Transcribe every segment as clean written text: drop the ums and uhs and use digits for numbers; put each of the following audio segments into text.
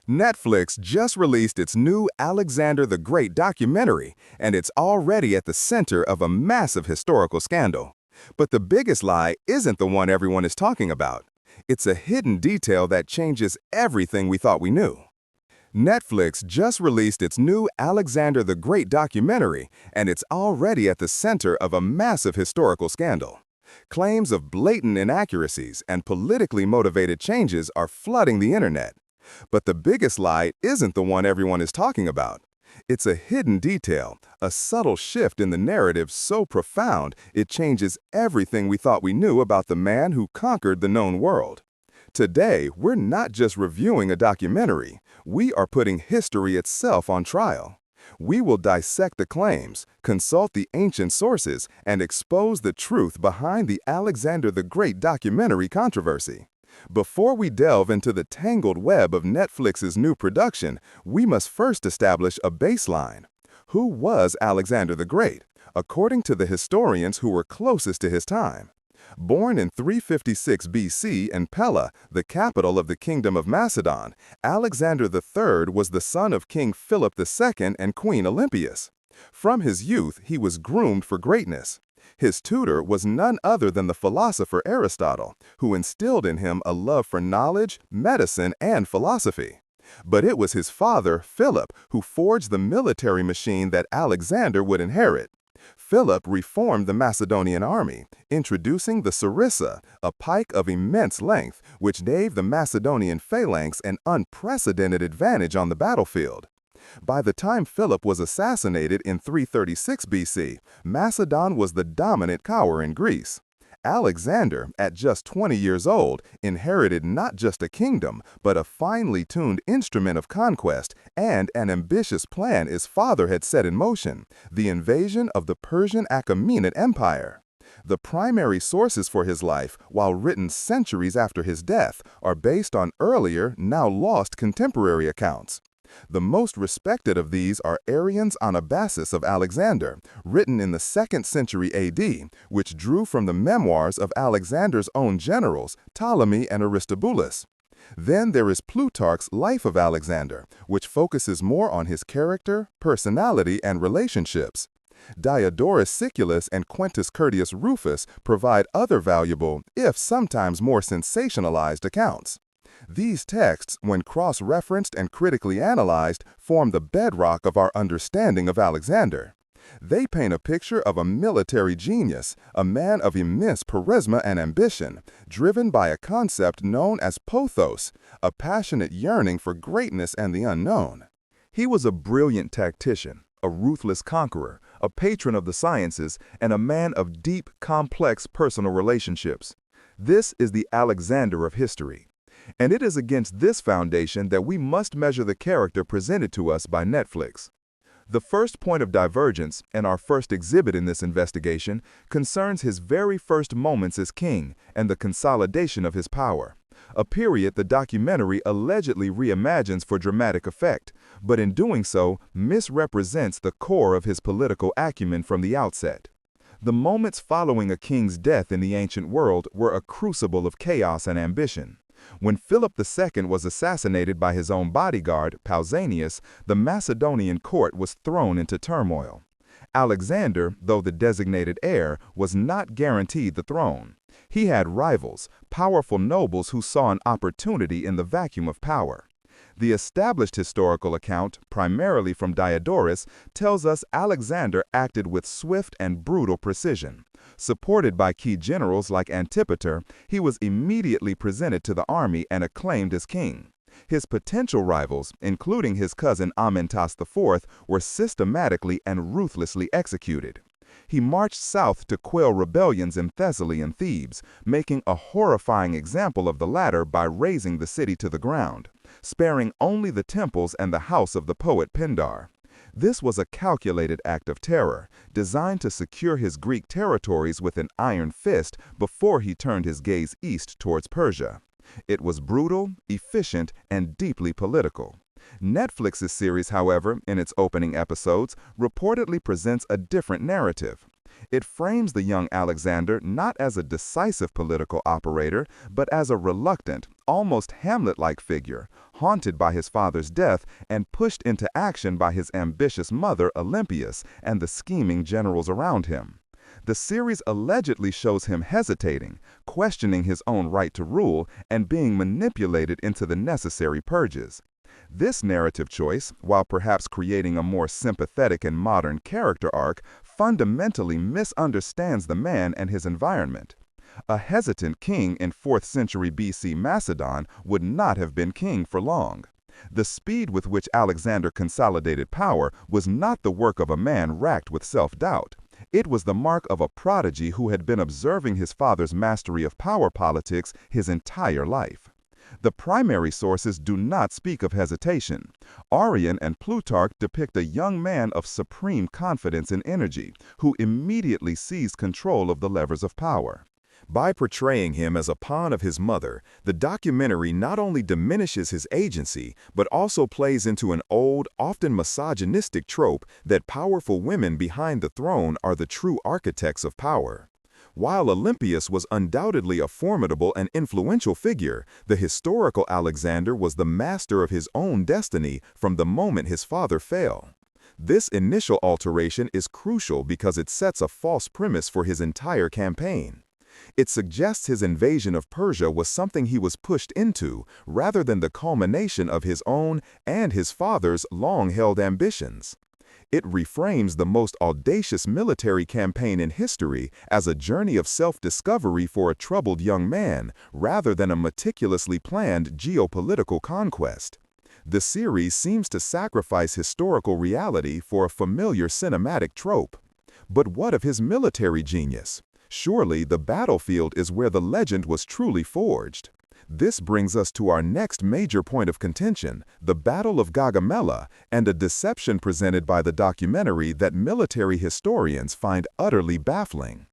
Netflix just released its new Alexander the Great documentary, and it's already at the center of a massive historical scandal. But the biggest lie isn't the one everyone is talking about. It's a hidden detail that changes everything we thought we knew. Netflix just released its new Alexander the Great documentary, and it's already at the center of a massive historical scandal. Claims of blatant inaccuracies and politically motivated changes are flooding the internet. But the biggest lie isn't the one everyone is talking about. It's a hidden detail, a subtle shift in the narrative so profound it changes everything we thought we knew about the man who conquered the known world. Today, we're not just reviewing a documentary, we are putting history itself on trial. We will dissect the claims, consult the ancient sources, and expose the truth behind the Alexander the Great documentary controversy. Before we delve into the tangled web of Netflix's new production, we must first establish a baseline. Who was Alexander the Great, according to the historians who were closest to his time? Born in 356 BC in Pella, the capital of the Kingdom of Macedon, Alexander III was the son of King Philip II and Queen Olympias. From his youth, he was groomed for greatness. His tutor was none other than the philosopher Aristotle, who instilled in him a love for knowledge, medicine, and philosophy. But it was his father, Philip, who forged the military machine that Alexander would inherit. Philip reformed the Macedonian army, introducing the sarissa, a pike of immense length, which gave the Macedonian phalanx an unprecedented advantage on the battlefield. By the time Philip was assassinated in 336 BC, Macedon was the dominant power in Greece. Alexander, at just 20 years old, inherited not just a kingdom, but a finely tuned instrument of conquest and an ambitious plan his father had set in motion, the invasion of the Persian Achaemenid Empire. The primary sources for his life, while written centuries after his death, are based on earlier, now lost contemporary accounts. The most respected of these are Arrian's Anabasis of Alexander, written in the 2nd century AD, which drew from the memoirs of Alexander's own generals, Ptolemy and Aristobulus. Then there is Plutarch's Life of Alexander, which focuses more on his character, personality, and relationships. Diodorus Siculus and Quintus Curtius Rufus provide other valuable, if sometimes more sensationalized, accounts. These texts, when cross-referenced and critically analyzed, form the bedrock of our understanding of Alexander. They paint a picture of a military genius, a man of immense charisma and ambition, driven by a concept known as pothos, a passionate yearning for greatness and the unknown. He was a brilliant tactician, a ruthless conqueror, a patron of the sciences, and a man of deep, complex personal relationships. This is the Alexander of history. And it is against this foundation that we must measure the character presented to us by Netflix. The first point of divergence, and our first exhibit in this investigation, concerns his very first moments as king and the consolidation of his power, a period the documentary allegedly reimagines for dramatic effect, but in doing so misrepresents the core of his political acumen from the outset. The moments following a king's death in the ancient world were a crucible of chaos and ambition. When Philip II was assassinated by his own bodyguard, Pausanias, the Macedonian court was thrown into turmoil. Alexander, though the designated heir, was not guaranteed the throne. He had rivals, powerful nobles who saw an opportunity in the vacuum of power. The established historical account, primarily from Diodorus, tells us Alexander acted with swift and brutal precision. Supported by key generals like Antipater, he was immediately presented to the army and acclaimed as king. His potential rivals, including his cousin Amyntas IV, were systematically and ruthlessly executed. He marched south to quell rebellions in Thessaly and Thebes, making a horrifying example of the latter by razing the city to the ground, sparing only the temples and the house of the poet Pindar. This was a calculated act of terror, designed to secure his Greek territories with an iron fist before he turned his gaze east towards Persia. It was brutal, efficient, and deeply political. Netflix's series, however, in its opening episodes, reportedly presents a different narrative. It frames the young Alexander not as a decisive political operator, but as a reluctant, almost Hamlet-like figure, haunted by his father's death and pushed into action by his ambitious mother, Olympias, and the scheming generals around him. The series allegedly shows him hesitating, questioning his own right to rule, and being manipulated into the necessary purges. This narrative choice, while perhaps creating a more sympathetic and modern character arc, fundamentally misunderstands the man and his environment. A hesitant king in 4th century BC Macedon would not have been king for long. The speed with which Alexander consolidated power was not the work of a man racked with self-doubt. It was the mark of a prodigy who had been observing his father's mastery of power politics his entire life. The primary sources do not speak of hesitation. Arrian and Plutarch depict a young man of supreme confidence and energy, who immediately seized control of the levers of power. By portraying him as a pawn of his mother, the documentary not only diminishes his agency, but also plays into an old, often misogynistic trope that powerful women behind the throne are the true architects of power. While Olympias was undoubtedly a formidable and influential figure, the historical Alexander was the master of his own destiny from the moment his father fell. This initial alteration is crucial because it sets a false premise for his entire campaign. It suggests his invasion of Persia was something he was pushed into, rather than the culmination of his own and his father's long-held ambitions. It reframes the most audacious military campaign in history as a journey of self-discovery for a troubled young man, rather than a meticulously planned geopolitical conquest. The series seems to sacrifice historical reality for a familiar cinematic trope. But what of his military genius? Surely the battlefield is where the legend was truly forged. This brings us to our next major point of contention, the Battle of Gaugamela, and a deception presented by the documentary that military historians find utterly baffling.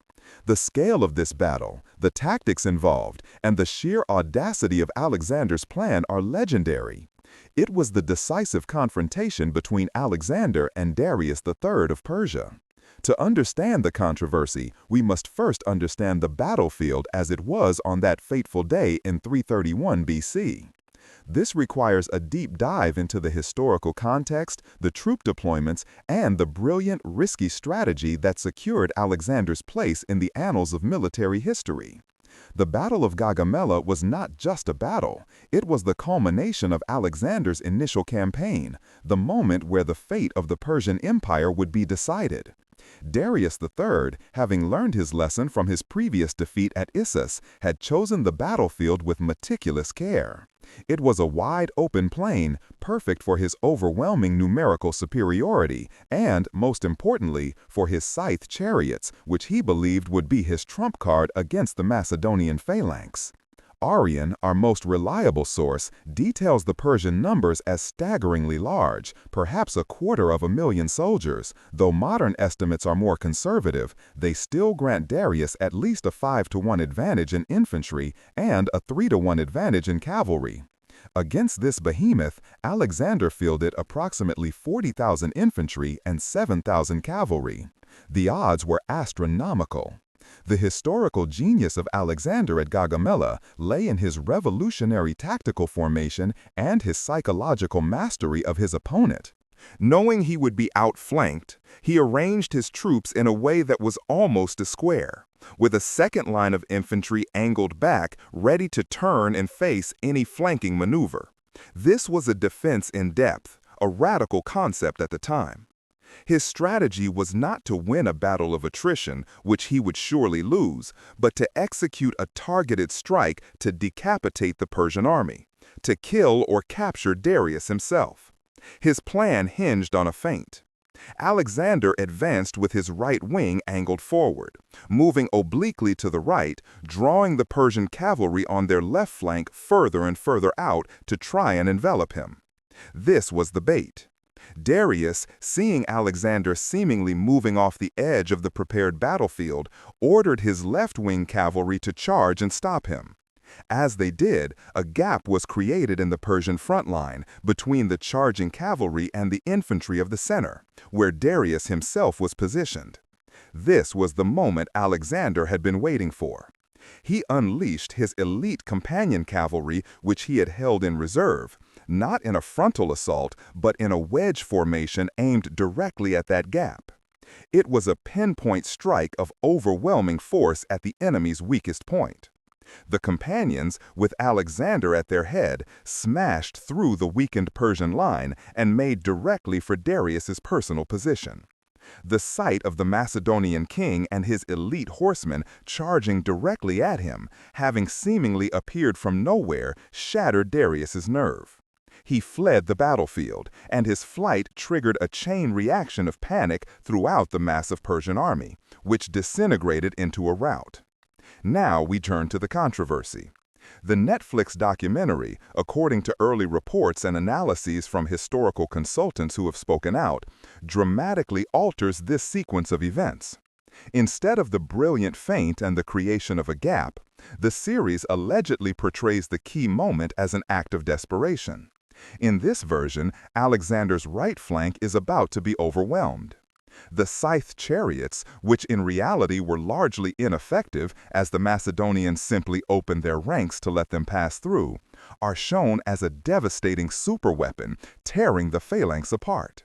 The scale of this battle, the tactics involved, and the sheer audacity of Alexander's plan are legendary. It was the decisive confrontation between Alexander and Darius III of Persia. To understand the controversy, we must first understand the battlefield as it was on that fateful day in 331 BC. This requires a deep dive into the historical context, the troop deployments, and the brilliant, risky strategy that secured Alexander's place in the annals of military history. The Battle of Gaugamela was not just a battle, it was the culmination of Alexander's initial campaign, the moment where the fate of the Persian Empire would be decided. Darius III, having learned his lesson from his previous defeat at Issus, had chosen the battlefield with meticulous care. It was a wide open plain, perfect for his overwhelming numerical superiority, and, most importantly, for his scythe chariots, which he believed would be his trump card against the Macedonian phalanx. Arrian, our most reliable source, details the Persian numbers as staggeringly large, perhaps 250,000 soldiers. Though modern estimates are more conservative, they still grant Darius at least a 5-to-1 advantage in infantry and a 3-to-1 advantage in cavalry. Against this behemoth, Alexander fielded approximately 40,000 infantry and 7,000 cavalry. The odds were astronomical. The historical genius of Alexander at Gaugamela lay in his revolutionary tactical formation and his psychological mastery of his opponent. Knowing he would be outflanked, he arranged his troops in a way that was almost a square, with a second line of infantry angled back, ready to turn and face any flanking maneuver. This was a defense in depth, a radical concept at the time. His strategy was not to win a battle of attrition, which he would surely lose, but to execute a targeted strike to decapitate the Persian army, to kill or capture Darius himself. His plan hinged on a feint. Alexander advanced with his right wing angled forward, moving obliquely to the right, drawing the Persian cavalry on their left flank further and further out to try and envelop him. This was the bait. Darius, seeing Alexander seemingly moving off the edge of the prepared battlefield, ordered his left-wing cavalry to charge and stop him. As they did, a gap was created in the Persian front line between the charging cavalry and the infantry of the center, where Darius himself was positioned. This was the moment Alexander had been waiting for. He unleashed his elite companion cavalry, which he had held in reserve, not in a frontal assault, but in a wedge formation aimed directly at that gap. It was a pinpoint strike of overwhelming force at the enemy's weakest point. The companions, with Alexander at their head, smashed through the weakened Persian line and made directly for Darius's personal position. The sight of the Macedonian king and his elite horsemen charging directly at him, having seemingly appeared from nowhere, shattered Darius's nerve. He fled the battlefield, and his flight triggered a chain reaction of panic throughout the massive Persian army, which disintegrated into a rout. Now we turn to the controversy. The Netflix documentary, according to early reports and analyses from historical consultants who have spoken out, dramatically alters this sequence of events. Instead of the brilliant feint and the creation of a gap, the series allegedly portrays the key moment as an act of desperation. In this version, Alexander's right flank is about to be overwhelmed. The scythe chariots, which in reality were largely ineffective as the Macedonians simply opened their ranks to let them pass through, are shown as a devastating superweapon, tearing the phalanx apart.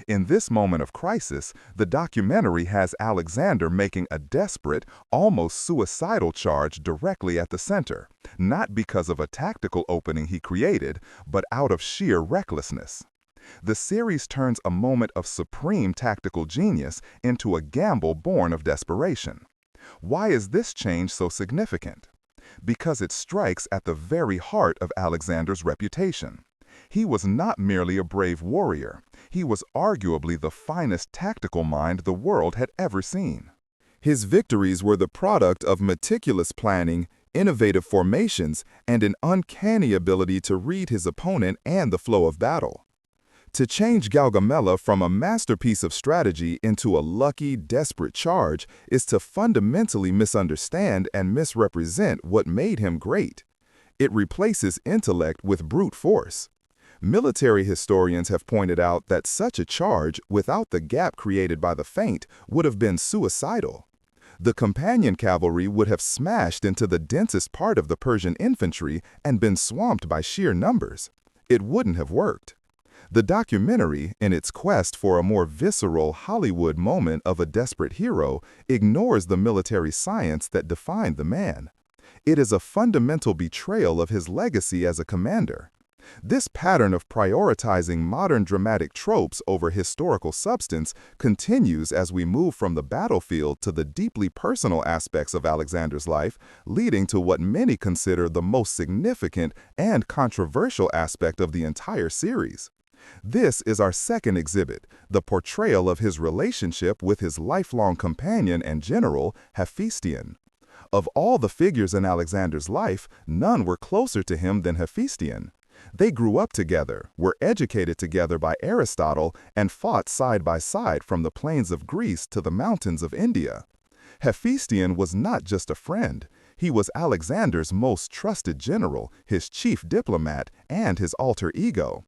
In this moment of crisis, the documentary has Alexander making a desperate, almost suicidal charge directly at the center, not because of a tactical opening he created, but out of sheer recklessness. The series turns a moment of supreme tactical genius into a gamble born of desperation. Why is this change so significant? Because it strikes at the very heart of Alexander's reputation. He was not merely a brave warrior. He was arguably the finest tactical mind the world had ever seen. His victories were the product of meticulous planning, innovative formations, and an uncanny ability to read his opponent and the flow of battle. To change Gaugamela from a masterpiece of strategy into a lucky, desperate charge is to fundamentally misunderstand and misrepresent what made him great. It replaces intellect with brute force. Military historians have pointed out that such a charge, without the gap created by the feint, would have been suicidal. The companion cavalry would have smashed into the densest part of the Persian infantry and been swamped by sheer numbers. It wouldn't have worked. The documentary, in its quest for a more visceral Hollywood moment of a desperate hero, ignores the military science that defined the man. It is a fundamental betrayal of his legacy as a commander. This pattern of prioritizing modern dramatic tropes over historical substance continues as we move from the battlefield to the deeply personal aspects of Alexander's life, leading to what many consider the most significant and controversial aspect of the entire series. This is our second exhibit, the portrayal of his relationship with his lifelong companion and general, Hephaestion. Of all the figures in Alexander's life, none were closer to him than Hephaestion. They grew up together, were educated together by Aristotle, and fought side by side from the plains of Greece to the mountains of India. Hephaestion was not just a friend. He was Alexander's most trusted general, his chief diplomat, and his alter ego.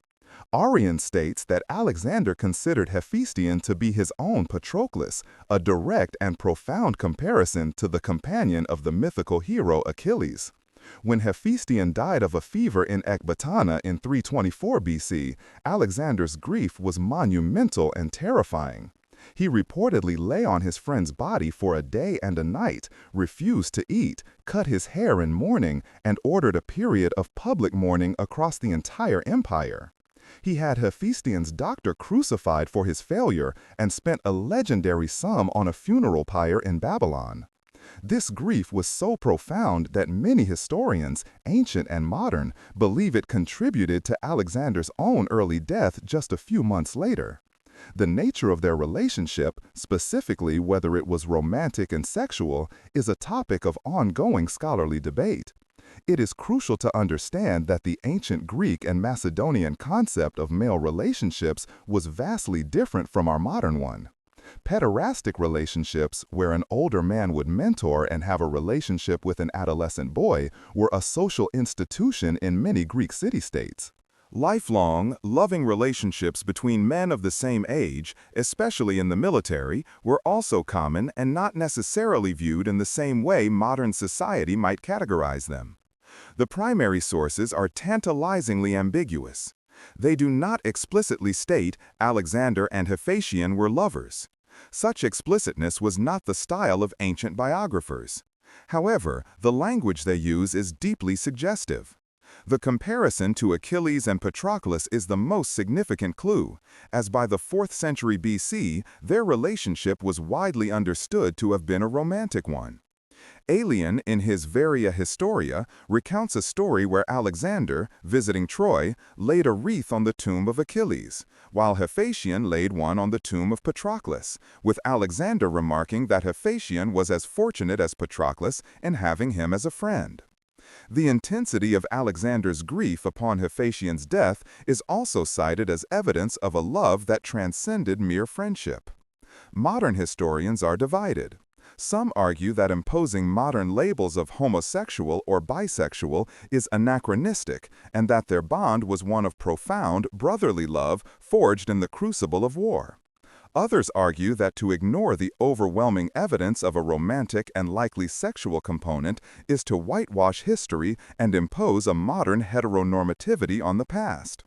Arrian states that Alexander considered Hephaestion to be his own Patroclus, a direct and profound comparison to the companion of the mythical hero Achilles. When Hephaestion died of a fever in Ecbatana in 324 BC, Alexander's grief was monumental and terrifying. He reportedly lay on his friend's body for a day and a night, refused to eat, cut his hair in mourning, and ordered a period of public mourning across the entire empire. He had Hephaestion's doctor crucified for his failure and spent a legendary sum on a funeral pyre in Babylon. This grief was so profound that many historians, ancient and modern, believe it contributed to Alexander's own early death just a few months later. The nature of their relationship, specifically whether it was romantic and sexual, is a topic of ongoing scholarly debate. It is crucial to understand that the ancient Greek and Macedonian concept of male relationships was vastly different from our modern one. Pederastic relationships, where an older man would mentor and have a relationship with an adolescent boy, were a social institution in many Greek city-states. Lifelong, loving relationships between men of the same age, especially in the military, were also common and not necessarily viewed in the same way modern society might categorize them. The primary sources are tantalizingly ambiguous. They do not explicitly state Alexander and Hephaestion were lovers. Such explicitness was not the style of ancient biographers. However, the language they use is deeply suggestive. The comparison to Achilles and Patroclus is the most significant clue, as by the 4th century BC, their relationship was widely understood to have been a romantic one. Arrian, in his Varia Historia, recounts a story where Alexander, visiting Troy, laid a wreath on the tomb of Achilles, while Hephaestion laid one on the tomb of Patroclus, with Alexander remarking that Hephaestion was as fortunate as Patroclus in having him as a friend. The intensity of Alexander's grief upon Hephaestion's death is also cited as evidence of a love that transcended mere friendship. Modern historians are divided. Some argue that imposing modern labels of homosexual or bisexual is anachronistic and that their bond was one of profound, brotherly love forged in the crucible of war. Others argue that to ignore the overwhelming evidence of a romantic and likely sexual component is to whitewash history and impose a modern heteronormativity on the past.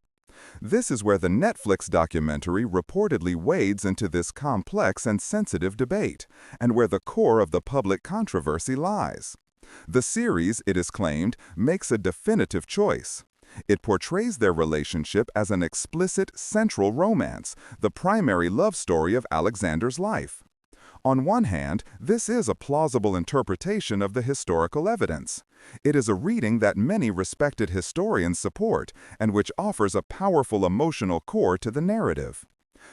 This is where the Netflix documentary reportedly wades into this complex and sensitive debate, and where the core of the public controversy lies. The series, it is claimed, makes a definitive choice. It portrays their relationship as an explicit, central romance, the primary love story of Alexander's life. On one hand, this is a plausible interpretation of the historical evidence. It is a reading that many respected historians support, and which offers a powerful emotional core to the narrative.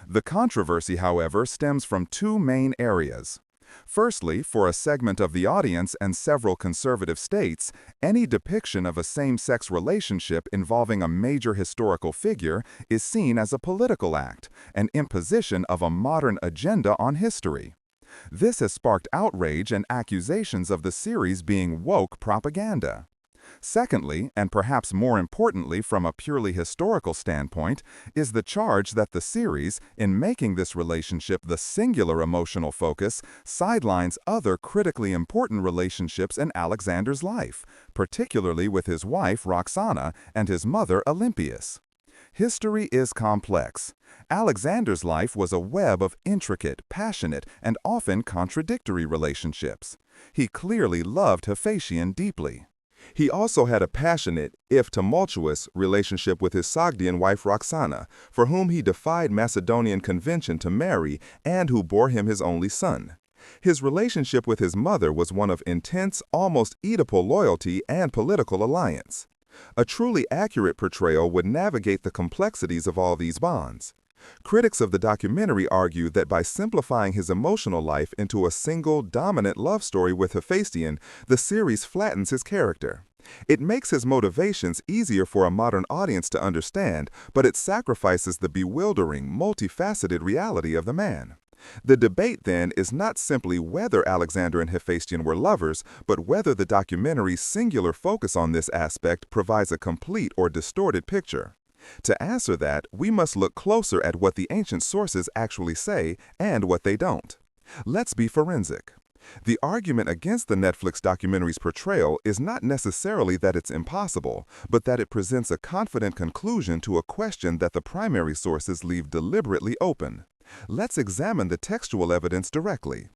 The controversy, however, stems from two main areas. Firstly, for a segment of the audience and several conservative states, any depiction of a same-sex relationship involving a major historical figure is seen as a political act, an imposition of a modern agenda on history. This has sparked outrage and accusations of the series being woke propaganda. Secondly, and perhaps more importantly from a purely historical standpoint, is the charge that the series, in making this relationship the singular emotional focus, sidelines other critically important relationships in Alexander's life, particularly with his wife Roxana and his mother Olympias. History is complex. Alexander's life was a web of intricate, passionate, and often contradictory relationships. He clearly loved Hephaestion deeply. He also had a passionate, if tumultuous, relationship with his Sogdian wife Roxana, for whom he defied Macedonian convention to marry and who bore him his only son. His relationship with his mother was one of intense, almost Oedipal loyalty and political alliance. A truly accurate portrayal would navigate the complexities of all these bonds. Critics of the documentary argue that by simplifying his emotional life into a single, dominant love story with Hephaestion, the series flattens his character. It makes his motivations easier for a modern audience to understand, but it sacrifices the bewildering, multifaceted reality of the man. The debate, then, is not simply whether Alexander and Hephaestion were lovers, but whether the documentary's singular focus on this aspect provides a complete or distorted picture. To answer that, we must look closer at what the ancient sources actually say and what they don't. Let's be forensic. The argument against the Netflix documentary's portrayal is not necessarily that it's impossible, but that it presents a confident conclusion to a question that the primary sources leave deliberately open. Let's examine the textual evidence directly.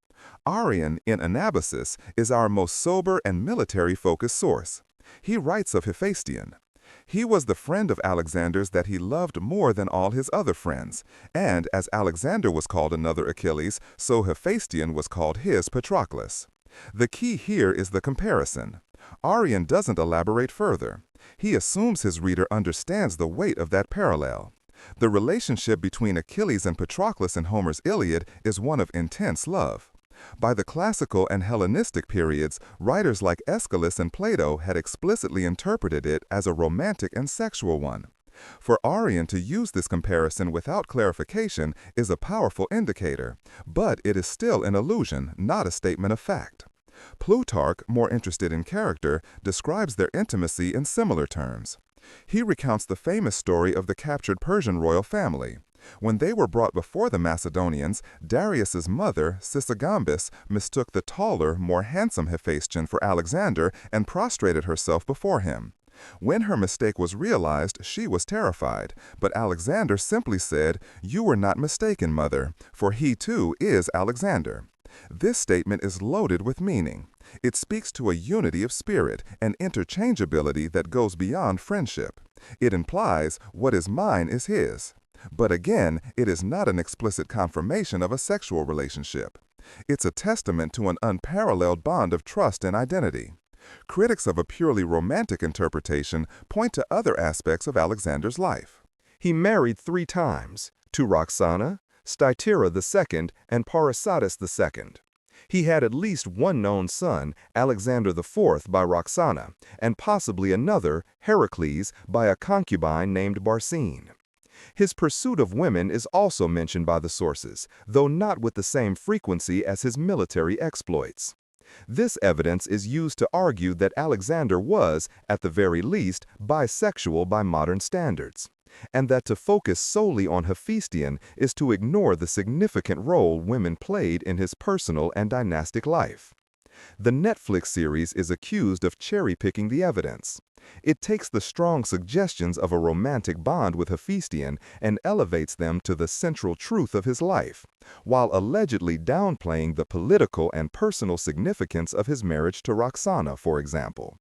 Arrian, in Anabasis, is our most sober and military-focused source. He writes of Hephaestion. He was the friend of Alexander's that he loved more than all his other friends, and as Alexander was called another Achilles, so Hephaestion was called his Patroclus. The key here is the comparison. Arrian doesn't elaborate further. He assumes his reader understands the weight of that parallel. The relationship between Achilles and Patroclus in Homer's Iliad is one of intense love. By the classical and Hellenistic periods, writers like Aeschylus and Plato had explicitly interpreted it as a romantic and sexual one. For Arrian to use this comparison without clarification is a powerful indicator, but it is still an illusion, not a statement of fact. Plutarch, more interested in character, describes their intimacy in similar terms. He recounts the famous story of the captured Persian royal family. When they were brought before the Macedonians, Darius's mother, Sisygambis, mistook the taller, more handsome Hephaestion for Alexander and prostrated herself before him. When her mistake was realized, she was terrified, but Alexander simply said, "You were not mistaken, mother, for he too is Alexander." This statement is loaded with meaning. It speaks to a unity of spirit and interchangeability that goes beyond friendship. It implies what is mine is his. But again, it is not an explicit confirmation of a sexual relationship. It's a testament to an unparalleled bond of trust and identity. Critics of a purely romantic interpretation point to other aspects of Alexander's life. He married 3 times, to Roxana, Stytira II, and Parysatis II. He had at least one known son, Alexander IV, by Roxana, and possibly another, Heracles, by a concubine named Barcine. His pursuit of women is also mentioned by the sources, though not with the same frequency as his military exploits. This evidence is used to argue that Alexander was, at the very least, bisexual by modern standards, and that to focus solely on Hephaestion is to ignore the significant role women played in his personal and dynastic life. The Netflix series is accused of cherry-picking the evidence. It takes the strong suggestions of a romantic bond with Hephaestion and elevates them to the central truth of his life, while allegedly downplaying the political and personal significance of his marriage to Roxana, for example.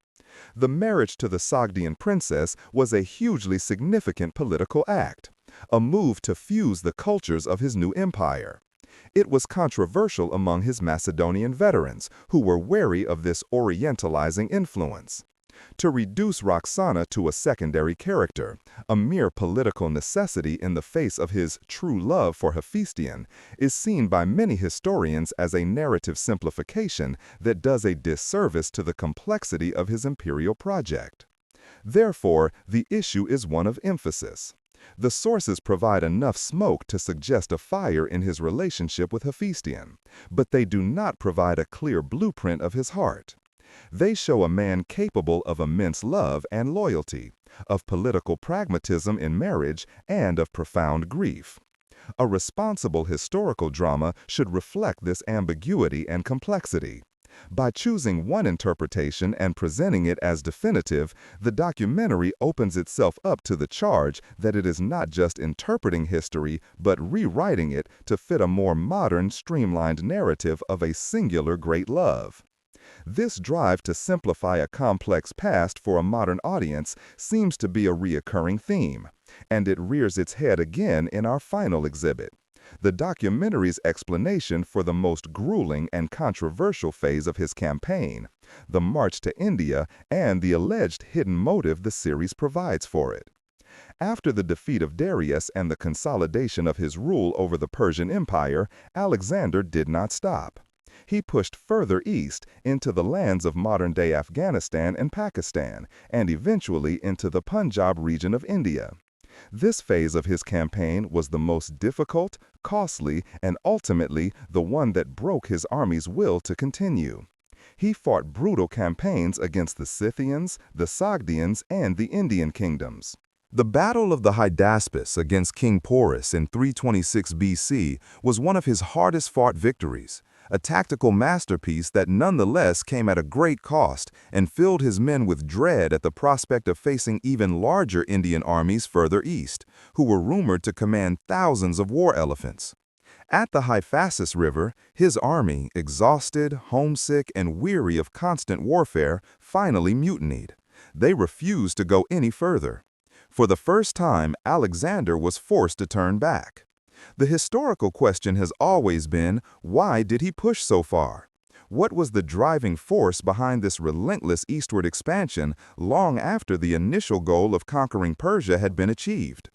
The marriage to the Sogdian princess was a hugely significant political act, a move to fuse the cultures of his new empire. It was controversial among his Macedonian veterans, who were wary of this orientalizing influence. To reduce Roxana to a secondary character, a mere political necessity in the face of his true love for Hephaestion, is seen by many historians as a narrative simplification that does a disservice to the complexity of his imperial project. Therefore, the issue is one of emphasis. The sources provide enough smoke to suggest a fire in his relationship with Hephaestion, but they do not provide a clear blueprint of his heart. They show a man capable of immense love and loyalty, of political pragmatism in marriage, and of profound grief. A responsible historical drama should reflect this ambiguity and complexity. By choosing one interpretation and presenting it as definitive, the documentary opens itself up to the charge that it is not just interpreting history, but rewriting it to fit a more modern, streamlined narrative of a singular great love. This drive to simplify a complex past for a modern audience seems to be a reoccurring theme, and it rears its head again in our final exhibit. The documentary's explanation for the most grueling and controversial phase of his campaign, the march to India, and the alleged hidden motive the series provides for it. After the defeat of Darius and the consolidation of his rule over the Persian Empire, Alexander did not stop. He pushed further east into the lands of modern-day Afghanistan and Pakistan, and eventually into the Punjab region of India. This phase of his campaign was the most difficult, costly, and ultimately the one that broke his army's will to continue. He fought brutal campaigns against the Scythians, the Sogdians, and the Indian kingdoms. The Battle of the Hydaspes against King Porus in 326 BC was one of his hardest-fought victories, a tactical masterpiece that nonetheless came at a great cost and filled his men with dread at the prospect of facing even larger Indian armies further east, who were rumored to command thousands of war elephants. At the Hephaestus River, his army, exhausted, homesick, and weary of constant warfare, finally mutinied. They refused to go any further. For the first time, Alexander was forced to turn back. The historical question has always been, why did he push so far? What was the driving force behind this relentless eastward expansion long after the initial goal of conquering Persia had been achieved?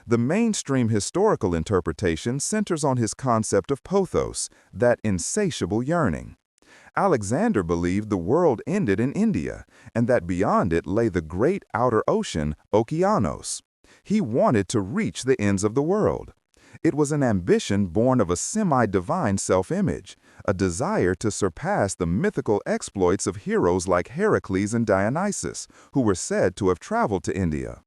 The mainstream historical interpretation centers on his concept of pothos, that insatiable yearning. Alexander believed the world ended in India, and that beyond it lay the great outer ocean, Okeanos. He wanted to reach the ends of the world. It was an ambition born of a semi-divine self-image, a desire to surpass the mythical exploits of heroes like Heracles and Dionysus, who were said to have traveled to India.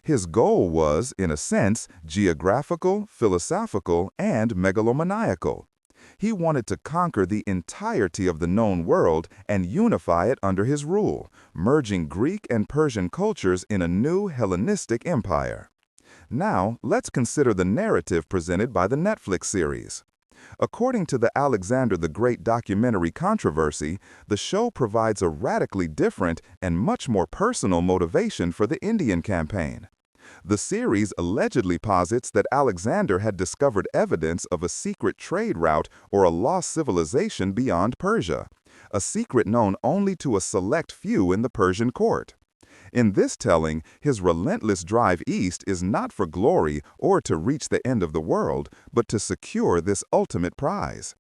His goal was, in a sense, geographical, philosophical, and megalomaniacal. He wanted to conquer the entirety of the known world and unify it under his rule, merging Greek and Persian cultures in a new Hellenistic empire. Now, let's consider the narrative presented by the Netflix series. According to the Alexander the Great documentary controversy, the show provides a radically different and much more personal motivation for the Indian campaign. The series allegedly posits that Alexander had discovered evidence of a secret trade route or a lost civilization beyond Persia, a secret known only to a select few in the Persian court. In this telling, his relentless drive east is not for glory or to reach the end of the world, but to secure this ultimate prize.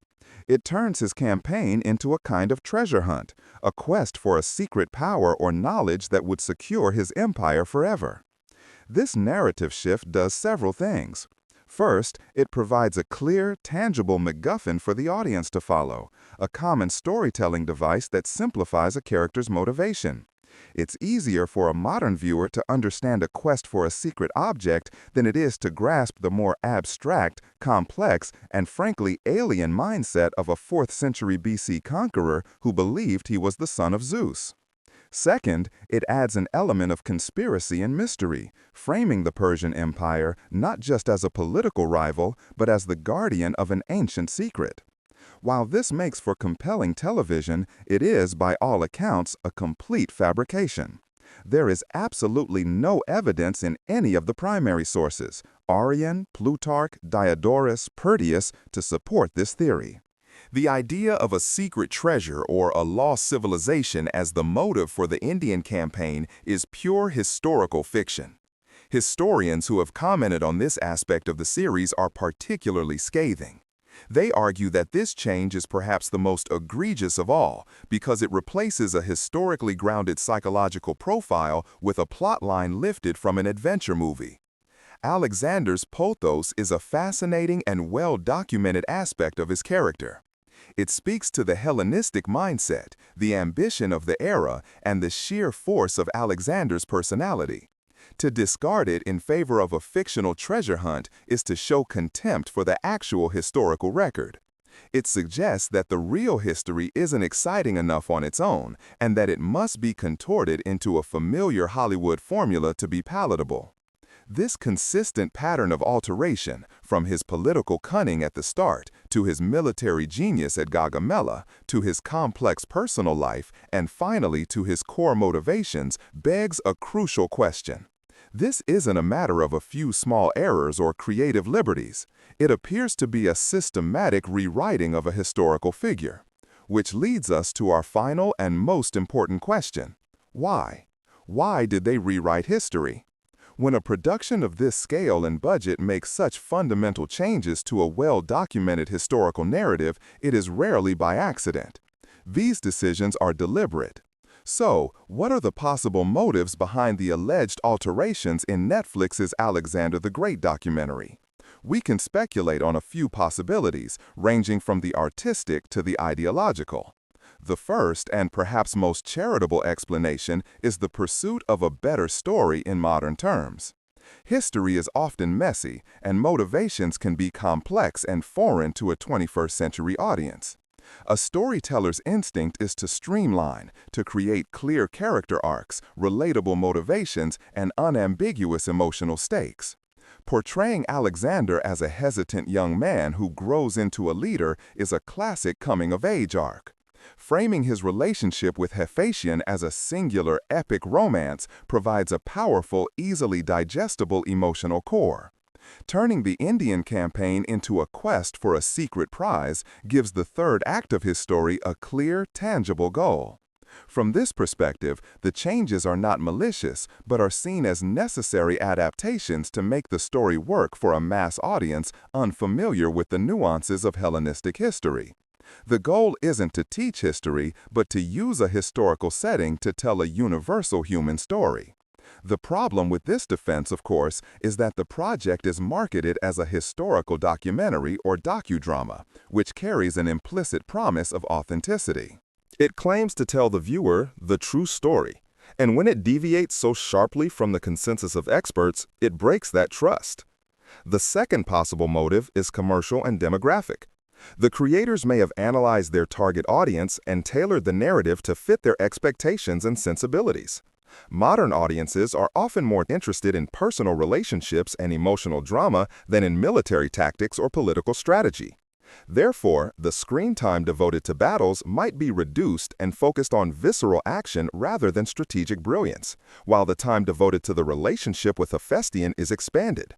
It turns his campaign into a kind of treasure hunt, a quest for a secret power or knowledge that would secure his empire forever. This narrative shift does several things. First, it provides a clear, tangible MacGuffin for the audience to follow, a common storytelling device that simplifies a character's motivation. It's easier for a modern viewer to understand a quest for a secret object than it is to grasp the more abstract, complex, and frankly alien mindset of a 4th century BC conqueror who believed he was the son of Zeus. Second, it adds an element of conspiracy and mystery, framing the Persian Empire not just as a political rival, but as the guardian of an ancient secret. While this makes for compelling television, it is, by all accounts, a complete fabrication. There is absolutely no evidence in any of the primary sources, Arrian, Plutarch, Diodorus, Proteus, to support this theory. The idea of a secret treasure or a lost civilization as the motive for the Indian campaign is pure historical fiction. Historians who have commented on this aspect of the series are particularly scathing. They argue that this change is perhaps the most egregious of all because it replaces a historically grounded psychological profile with a plotline lifted from an adventure movie. Alexander's pathos is a fascinating and well-documented aspect of his character. It speaks to the Hellenistic mindset, the ambition of the era, and the sheer force of Alexander's personality. To discard it in favor of a fictional treasure hunt is to show contempt for the actual historical record. It suggests that the real history isn't exciting enough on its own, and that it must be contorted into a familiar Hollywood formula to be palatable. This consistent pattern of alteration, from his political cunning at the start, to his military genius at Gaugamela, to his complex personal life, and finally to his core motivations, begs a crucial question. This isn't a matter of a few small errors or creative liberties. It appears to be a systematic rewriting of a historical figure. Which leads us to our final and most important question. Why? Why did they rewrite history? When a production of this scale and budget makes such fundamental changes to a well-documented historical narrative, it is rarely by accident. These decisions are deliberate. So, what are the possible motives behind the alleged alterations in Netflix's Alexander the Great documentary? We can speculate on a few possibilities, ranging from the artistic to the ideological. The first, and perhaps most charitable explanation, is the pursuit of a better story in modern terms. History is often messy, and motivations can be complex and foreign to a 21st century audience. A storyteller's instinct is to streamline, to create clear character arcs, relatable motivations, and unambiguous emotional stakes. Portraying Alexander as a hesitant young man who grows into a leader is a classic coming-of-age arc. Framing his relationship with Hephaestion as a singular, epic romance provides a powerful, easily digestible emotional core. Turning the Indian campaign into a quest for a secret prize gives the third act of his story a clear, tangible goal. From this perspective, the changes are not malicious, but are seen as necessary adaptations to make the story work for a mass audience unfamiliar with the nuances of Hellenistic history. The goal isn't to teach history, but to use a historical setting to tell a universal human story. The problem with this defense, of course, is that the project is marketed as a historical documentary or docudrama, which carries an implicit promise of authenticity. It claims to tell the viewer the true story, and when it deviates so sharply from the consensus of experts, it breaks that trust. The second possible motive is commercial and demographic. The creators may have analyzed their target audience and tailored the narrative to fit their expectations and sensibilities. Modern audiences are often more interested in personal relationships and emotional drama than in military tactics or political strategy. Therefore, the screen time devoted to battles might be reduced and focused on visceral action rather than strategic brilliance, while the time devoted to the relationship with Hephaestion is expanded.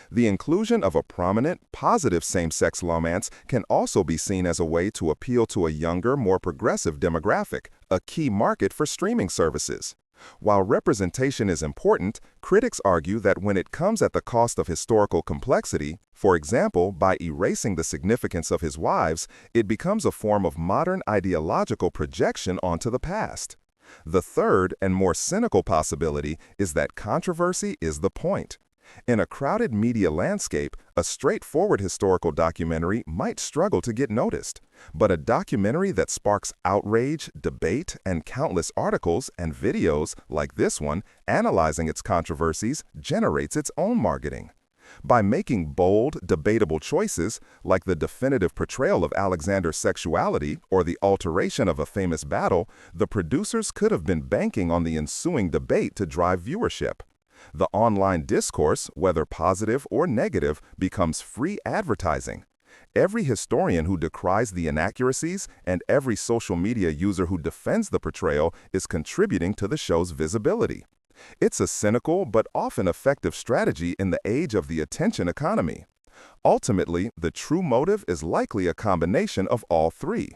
The inclusion of a prominent, positive same-sex romance can also be seen as a way to appeal to a younger, more progressive demographic, a key market for streaming services. While representation is important, critics argue that when it comes at the cost of historical complexity, for example, by erasing the significance of his wives, it becomes a form of modern ideological projection onto the past. The third and more cynical possibility is that controversy is the point. In a crowded media landscape, a straightforward historical documentary might struggle to get noticed, but a documentary that sparks outrage, debate, and countless articles and videos, like this one, analyzing its controversies, generates its own marketing. By making bold, debatable choices, like the definitive portrayal of Alexander's sexuality or the alteration of a famous battle, the producers could have been banking on the ensuing debate to drive viewership. The online discourse, whether positive or negative, becomes free advertising. Every historian who decries the inaccuracies and every social media user who defends the portrayal is contributing to the show's visibility. It's a cynical but often effective strategy in the age of the attention economy. Ultimately, the true motive is likely a combination of all three.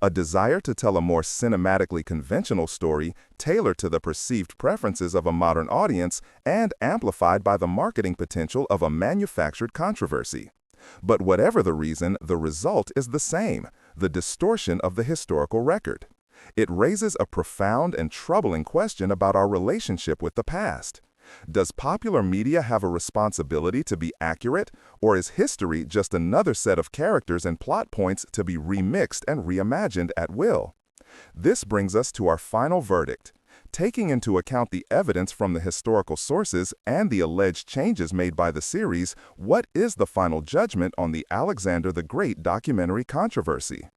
A desire to tell a more cinematically conventional story tailored to the perceived preferences of a modern audience and amplified by the marketing potential of a manufactured controversy. But whatever the reason, the result is the same: the distortion of the historical record. It raises a profound and troubling question about our relationship with the past. Does popular media have a responsibility to be accurate, or is history just another set of characters and plot points to be remixed and reimagined at will? This brings us to our final verdict. Taking into account the evidence from the historical sources and the alleged changes made by the series, what is the final judgment on the Alexander the Great documentary controversy?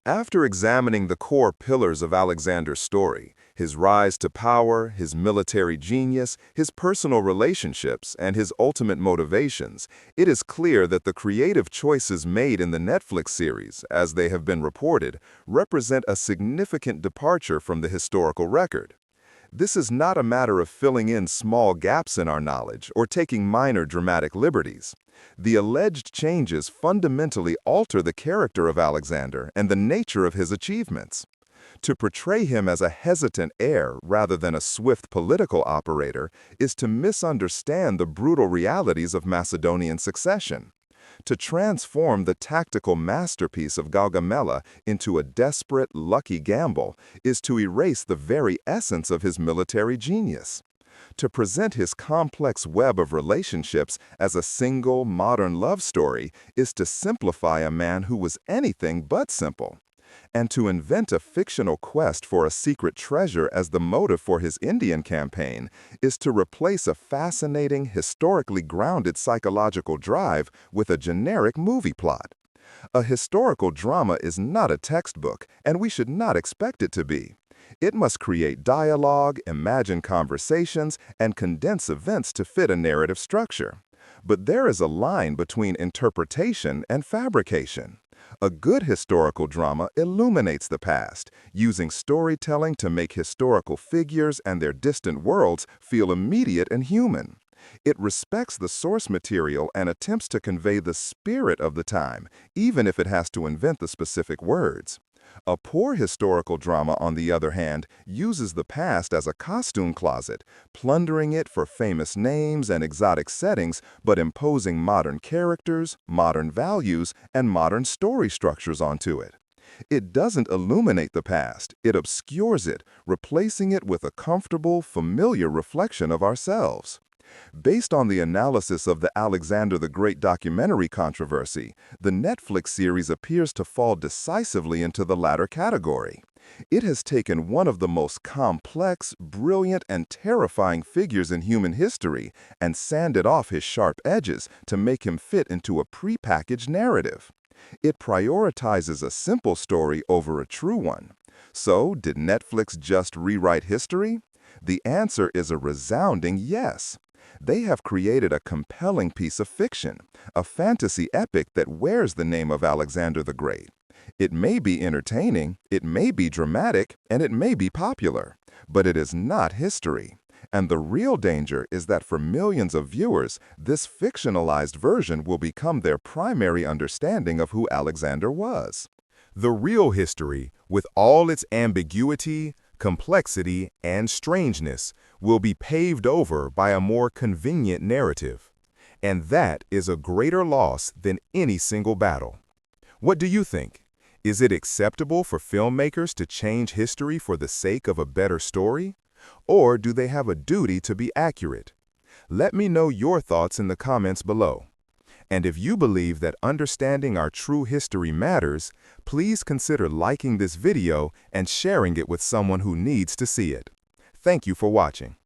After examining the core pillars of Alexander's story, his rise to power, his military genius, his personal relationships, and his ultimate motivations, it is clear that the creative choices made in the Netflix series, as they have been reported, represent a significant departure from the historical record. This is not a matter of filling in small gaps in our knowledge or taking minor dramatic liberties. The alleged changes fundamentally alter the character of Alexander and the nature of his achievements. To portray him as a hesitant heir rather than a swift political operator is to misunderstand the brutal realities of Macedonian succession. To transform the tactical masterpiece of Gaugamela into a desperate, lucky gamble is to erase the very essence of his military genius. To present his complex web of relationships as a single, modern love story is to simplify a man who was anything but simple. And to invent a fictional quest for a secret treasure as the motive for his Indian campaign is to replace a fascinating, historically grounded psychological drive with a generic movie plot. A historical drama is not a textbook, and we should not expect it to be. It must create dialogue, imagine conversations, and condense events to fit a narrative structure. But there is a line between interpretation and fabrication. A good historical drama illuminates the past, using storytelling to make historical figures and their distant worlds feel immediate and human. It respects the source material and attempts to convey the spirit of the time, even if it has to invent the specific words. A poor historical drama, on the other hand, uses the past as a costume closet, plundering it for famous names and exotic settings, but imposing modern characters, modern values, and modern story structures onto it. It doesn't illuminate the past, it obscures it, replacing it with a comfortable, familiar reflection of ourselves. Based on the analysis of the Alexander the Great documentary controversy, the Netflix series appears to fall decisively into the latter category. It has taken one of the most complex, brilliant, and terrifying figures in human history and sanded off his sharp edges to make him fit into a prepackaged narrative. It prioritizes a simple story over a true one. So, did Netflix just rewrite history? The answer is a resounding yes. They have created a compelling piece of fiction, a fantasy epic that wears the name of Alexander the Great. It may be entertaining, it may be dramatic, and it may be popular, but it is not history. And the real danger is that for millions of viewers, this fictionalized version will become their primary understanding of who Alexander was. The real history, with all its ambiguity, complexity, and strangeness, will be paved over by a more convenient narrative. And that is a greater loss than any single battle. What do you think? Is it acceptable for filmmakers to change history for the sake of a better story? Or do they have a duty to be accurate? Let me know your thoughts in the comments below. And if you believe that understanding our true history matters, please consider liking this video and sharing it with someone who needs to see it. Thank you for watching.